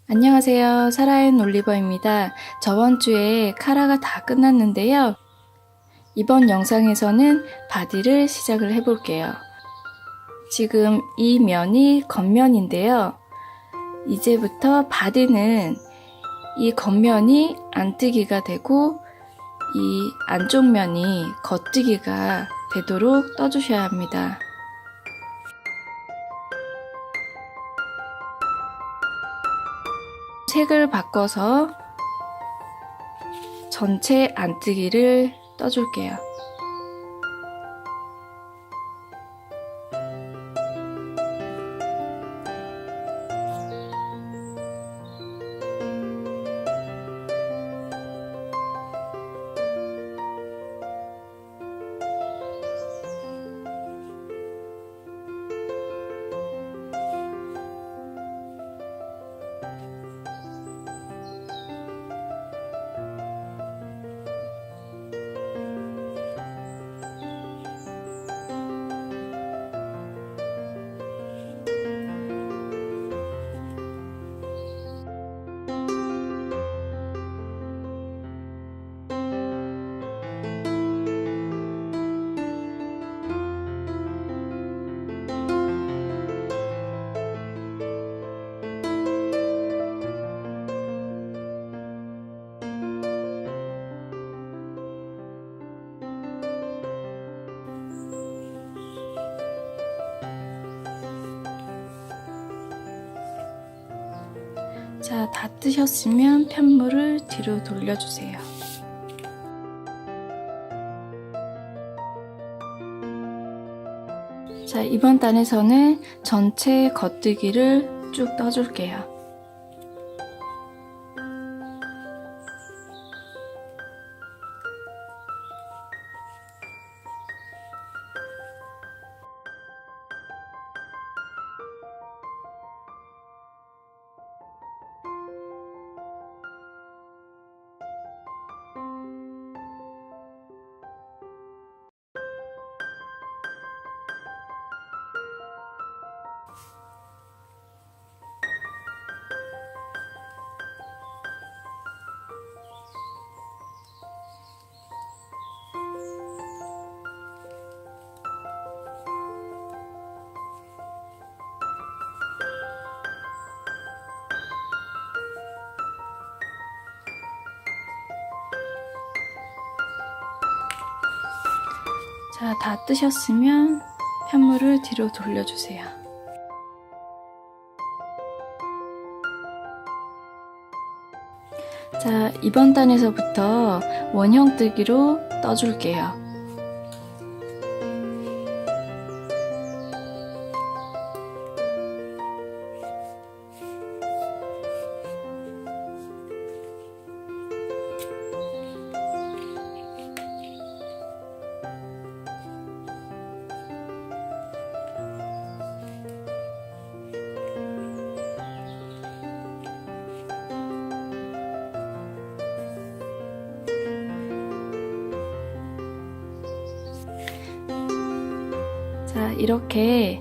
안녕하세요. 사라앤 올리버입니다. 저번 주에 카라가 다 끝났는데요. 이번 영상에서는 바디를 시작을 해볼게요. 지금 이 면이 겉면인데요. 이제부터 바디는 이 겉면이 안뜨기가 되고 이 안쪽 면이 겉뜨기가 되도록 떠주셔야 합니다. 색을 바꿔서 전체 안뜨기를 떠줄게요. 자, 다 뜨셨으면 편물을 뒤로 돌려주세요. 자, 이번 단에서는 전체 겉뜨기를 쭉 떠줄게요. 자, 다 뜨셨으면 편물을 뒤로 돌려주세요. 자, 이번 단에서부터 원형 뜨기로 떠줄게요. 자, 이렇게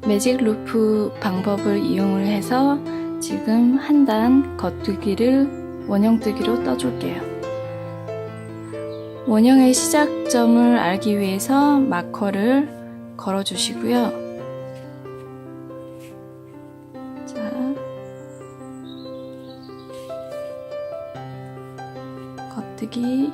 매직 루프 방법을 이용을 해서 지금 한 단 겉뜨기를 원형뜨기로 떠줄게요. 원형의 시작점을 알기 위해서 마커를 걸어 주시고요. 자, 겉뜨기,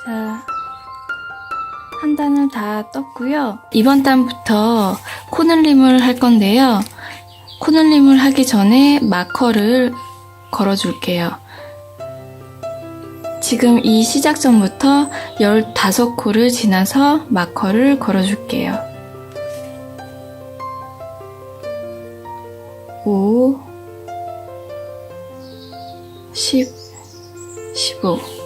자, 한 단을 다 떴고요. 이번 단부터 코늘림을 할 건데요. 코늘림을 하기 전에 마커를 걸어줄게요. 지금 이 시작점부터 15코를 지나서 마커를 걸어줄게요. 5, 10, 15.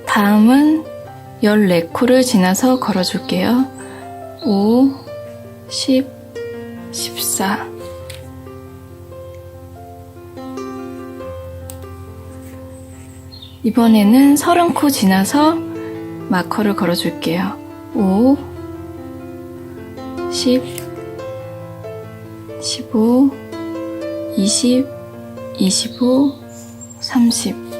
다음은 14코를 지나서 걸어줄게요. 5, 10, 14. 이번에는 30코 지나서 마커를 걸어줄게요. 5, 10, 15, 20, 25, 30.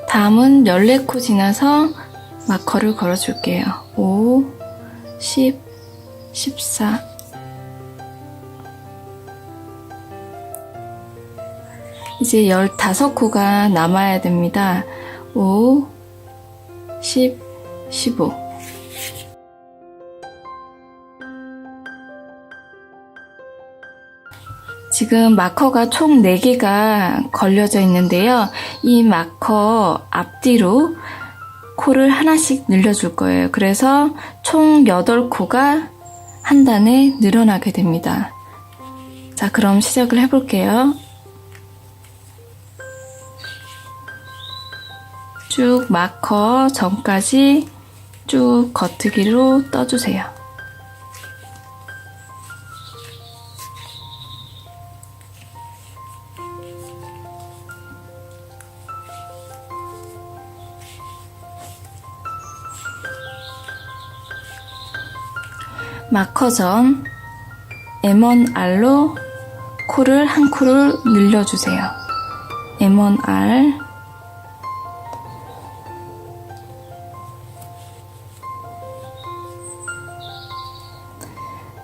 다음은 14코 지나서 마커를 걸어줄게요. 5, 10, 14. 이제 15코가 남아야 됩니다. 5, 10, 15. 지금 마커가 총 4개가 걸려져 있는데요. 이 마커 앞뒤로 코를 하나씩 늘려줄 거예요. 그래서 총 8코가 한 단에 늘어나게 됩니다. 자, 그럼 시작을 해볼게요. 쭉 마커 전까지 쭉 겉뜨기로 떠주세요. 마커 전 M1R로 코를 한 코를 늘려주세요. M1R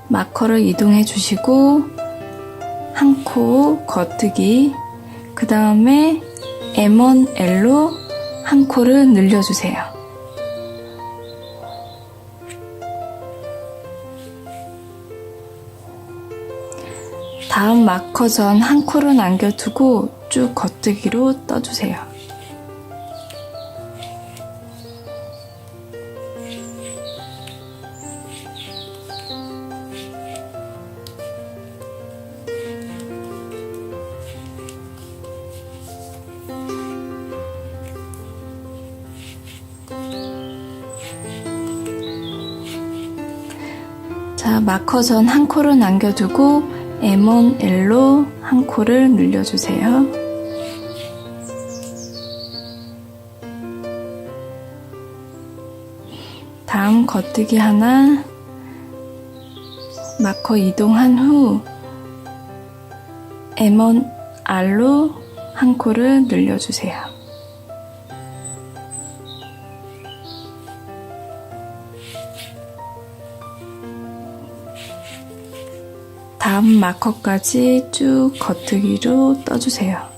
마커를 이동해 주시고 한 코 겉뜨기, 그 다음에 M1L로 한 코를 늘려주세요. 다음 마커 전 한 코를 남겨두고 쭉 겉뜨기로 떠주세요. 자, 마커 전 한 코를 남겨두고 M1L로 한 코를 늘려주세요. 다음 겉뜨기 하나, 마커 이동한 후 M1R로 한 코를 늘려주세요. 다음 마커까지 쭉 겉뜨기로 떠주세요.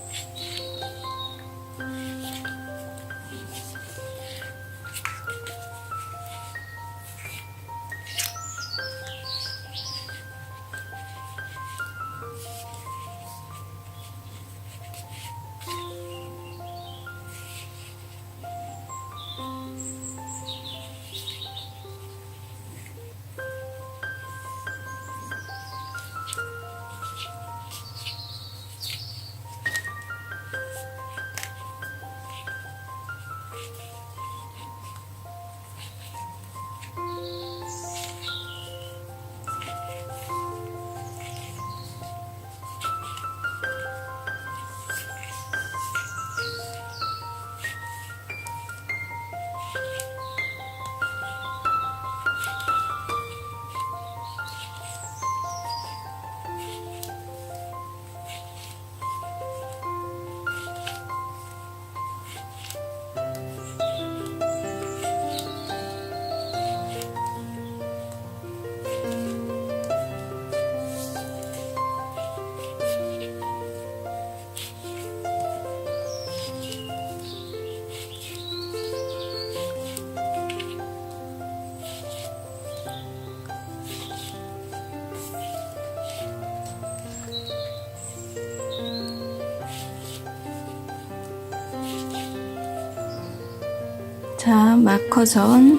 자, 마커 전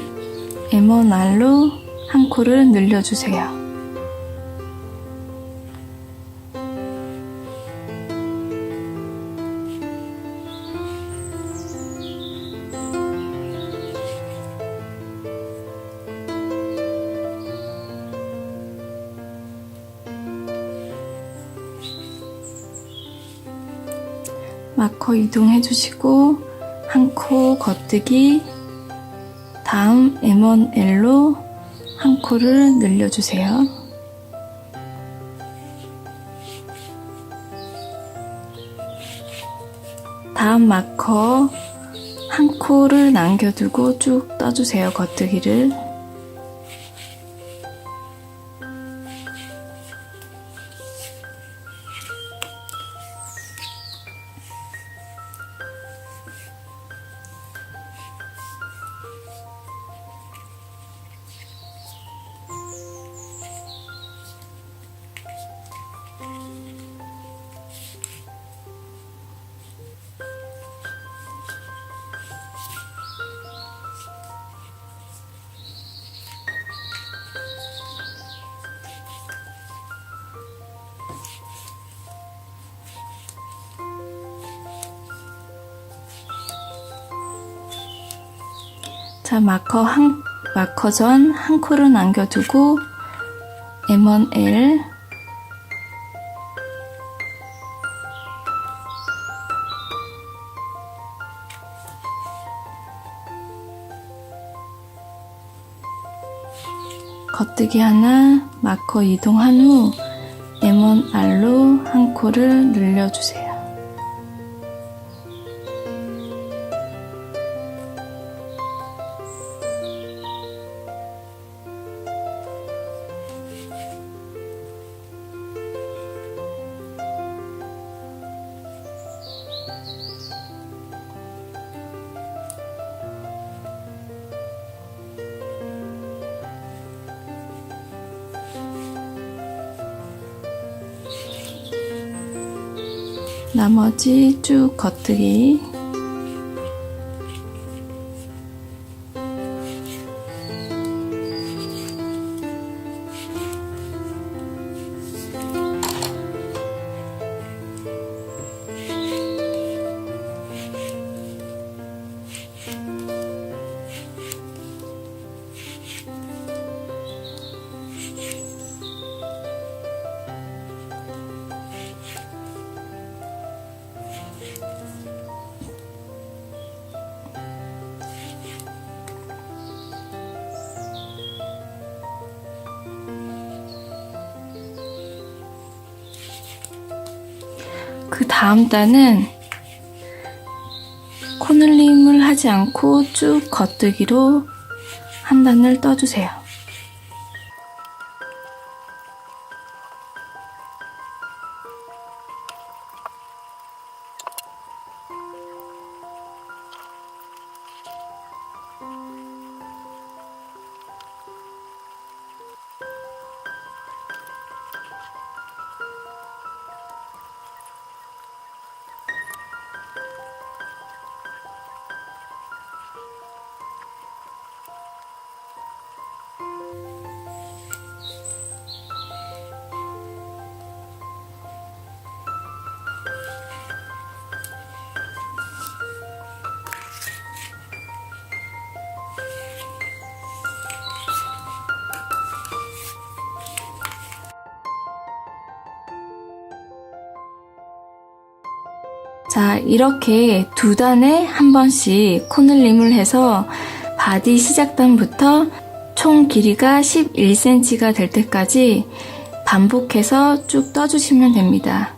M1 알로 한 코를 늘려주세요. 마커 이동해 주시고 한 코 겉뜨기, 다음 M1L로 한 코를 늘려주세요. 다음 마커 한 코를 남겨두고 쭉 떠주세요. 겉뜨기를. 자, 마커 전 한 코를 남겨두고 M1L, 겉뜨기 하나, 마커 이동한 후 M1R로 한 코를 늘려주세요. 나머지 쭉 겉뜨기. 그 다음 단은 코늘림을 하지 않고 쭉 겉뜨기로 한 단을 떠주세요. 자, 이렇게 두 단에 한 번씩 코늘림을 해서 바디 시작단부터 총 길이가 11cm가 될 때까지 반복해서 쭉 떠주시면 됩니다.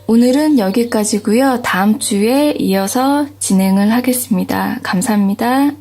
오늘은 여기까지고요. 다음 주에 이어서 진행을 하겠습니다. 감사합니다.